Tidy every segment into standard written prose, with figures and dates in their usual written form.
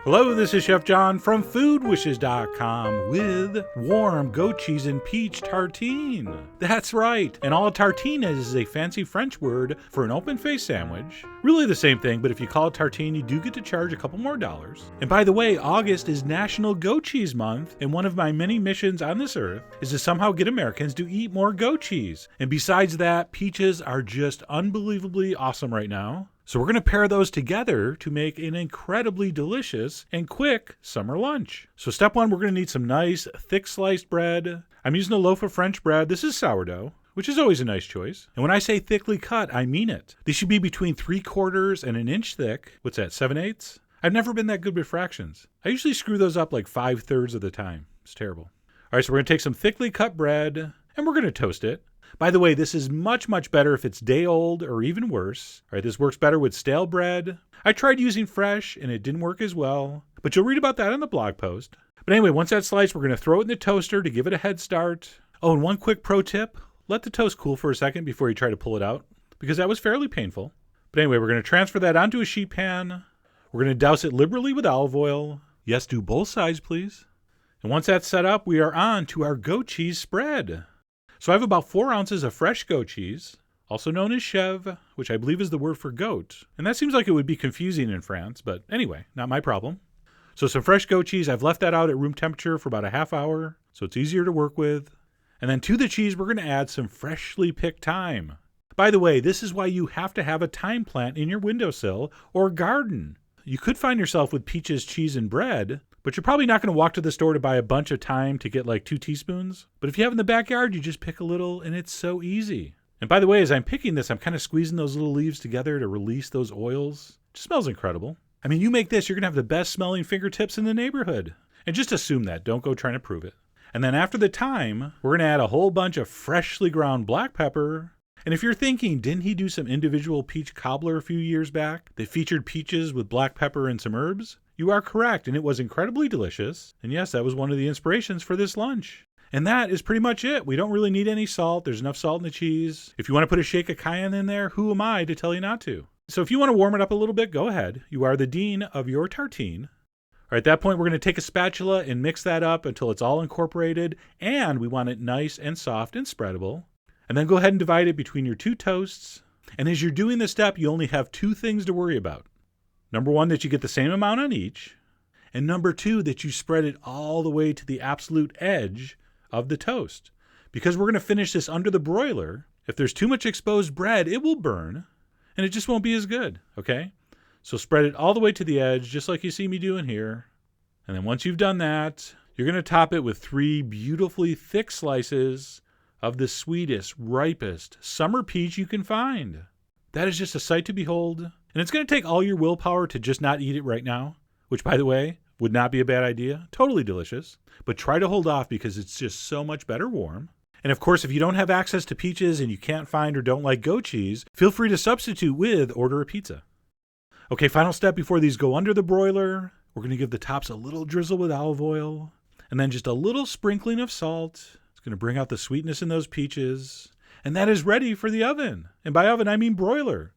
Hello, this is Chef John from foodwishes.com with warm goat cheese and peach tartine. That's right, and all a tartine is a fancy French word for an open-faced sandwich. Really the same thing, but if you call it tartine, you do get to charge a couple more dollars. And by the way, August is National Goat Cheese Month, and one of my many missions on this earth is to somehow get Americans to eat more goat cheese. And besides that, peaches are just unbelievably awesome right now. So we're going to pair those together to make an incredibly delicious and quick summer lunch. So step one, we're going to need some nice thick sliced bread. I'm using a loaf of French bread. This is sourdough, which is always a nice choice. And when I say thickly cut, I mean it. These should be between 3/4 and an inch thick. What's that, 7/8? I've never been that good with fractions. I usually screw those up like 5/3 of the time. It's terrible. All right, so we're going to take some thickly cut bread and we're going to toast it. By the way, this is much, much better if it's day old or even worse. All right, this works better with stale bread. I tried using fresh and it didn't work as well, but you'll read about that in the blog post. But anyway, once that's sliced, we're going to throw it in the toaster to give it a head start. Oh, and one quick pro tip, let the toast cool for a second before you try to pull it out, because that was fairly painful. But anyway, we're going to transfer that onto a sheet pan. We're going to douse it liberally with olive oil. Yes, do both sides, please. And once that's set up, we are on to our goat cheese spread. So I have about 4 ounces of fresh goat cheese, also known as chèvre, which I believe is the word for goat. And that seems like it would be confusing in France, but anyway, not my problem. So some fresh goat cheese, I've left that out at room temperature for about a half hour, so it's easier to work with. And then to the cheese, we're going to add some freshly picked thyme. By the way, this is why you have to have a thyme plant in your windowsill or garden. You could find yourself with peaches, cheese, and bread, but you're probably not going to walk to the store to buy a bunch of thyme to get like 2 teaspoons. But if you have in the backyard, you just pick a little and it's so easy. And by the way, as I'm picking this, I'm kind of squeezing those little leaves together to release those oils. It just smells incredible. I mean, you make this, you're going to have the best smelling fingertips in the neighborhood. And just assume that. Don't go trying to prove it. And then after the thyme, we're going to add a whole bunch of freshly ground black pepper. And if you're thinking, didn't he do some individual peach cobbler a few years back that featured peaches with black pepper and some herbs? You are correct, and it was incredibly delicious. And yes, that was one of the inspirations for this lunch. And that is pretty much it. We don't really need any salt. There's enough salt in the cheese. If you want to put a shake of cayenne in there, who am I to tell you not to? So if you want to warm it up a little bit, go ahead. You are the dean of your tartine. All right, at that point, we're going to take a spatula and mix that up until it's all incorporated, and we want it nice and soft and spreadable. And then go ahead and divide it between your 2 toasts. And as you're doing this step, you only have 2 things to worry about. Number 1, that you get the same amount on each. And number 2, that you spread it all the way to the absolute edge of the toast. Because we're going to finish this under the broiler. If there's too much exposed bread, it will burn. And it just won't be as good, okay? So spread it all the way to the edge, just like you see me doing here. And then once you've done that, you're going to top it with 3 beautifully thick slices of the sweetest, ripest summer peach you can find. That is just a sight to behold. And it's going to take all your willpower to just not eat it right now, which, by the way, would not be a bad idea. Totally delicious. But try to hold off because it's just so much better warm. And of course, if you don't have access to peaches and you can't find or don't like goat cheese, feel free to substitute with order a pizza. Okay, final step before these go under the broiler. We're going to give the tops a little drizzle with olive oil and then just a little sprinkling of salt. It's going to bring out the sweetness in those peaches. And that is ready for the oven. And by oven, I mean broiler.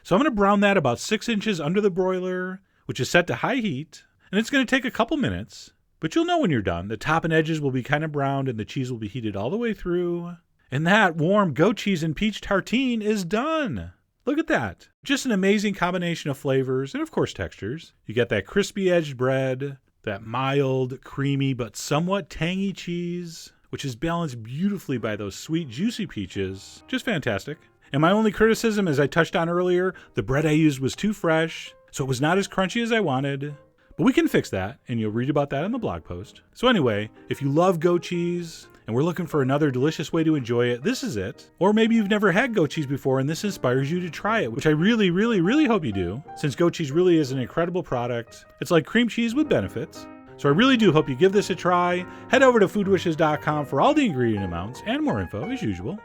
So I'm going to brown that about 6 inches under the broiler, which is set to high heat. And it's going to take a couple minutes. But you'll know when you're done. The top and edges will be kind of browned and the cheese will be heated all the way through. And that warm goat cheese and peach tartine is done. Look at that. Just an amazing combination of flavors and, of course, textures. You get that crispy edged bread, that mild, creamy, but somewhat tangy cheese, which is balanced beautifully by those sweet, juicy peaches. Just fantastic. And my only criticism, as I touched on earlier, the bread I used was too fresh, so it was not as crunchy as I wanted. But we can fix that, and you'll read about that in the blog post. So anyway, if you love goat cheese, and we're looking for another delicious way to enjoy it, this is it. Or maybe you've never had goat cheese before, and this inspires you to try it, which I really, really, really hope you do, since goat cheese really is an incredible product. It's like cream cheese with benefits. So I really do hope you give this a try. Head over to foodwishes.com for all the ingredient amounts and more info as usual.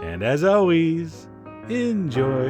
And as always, enjoy.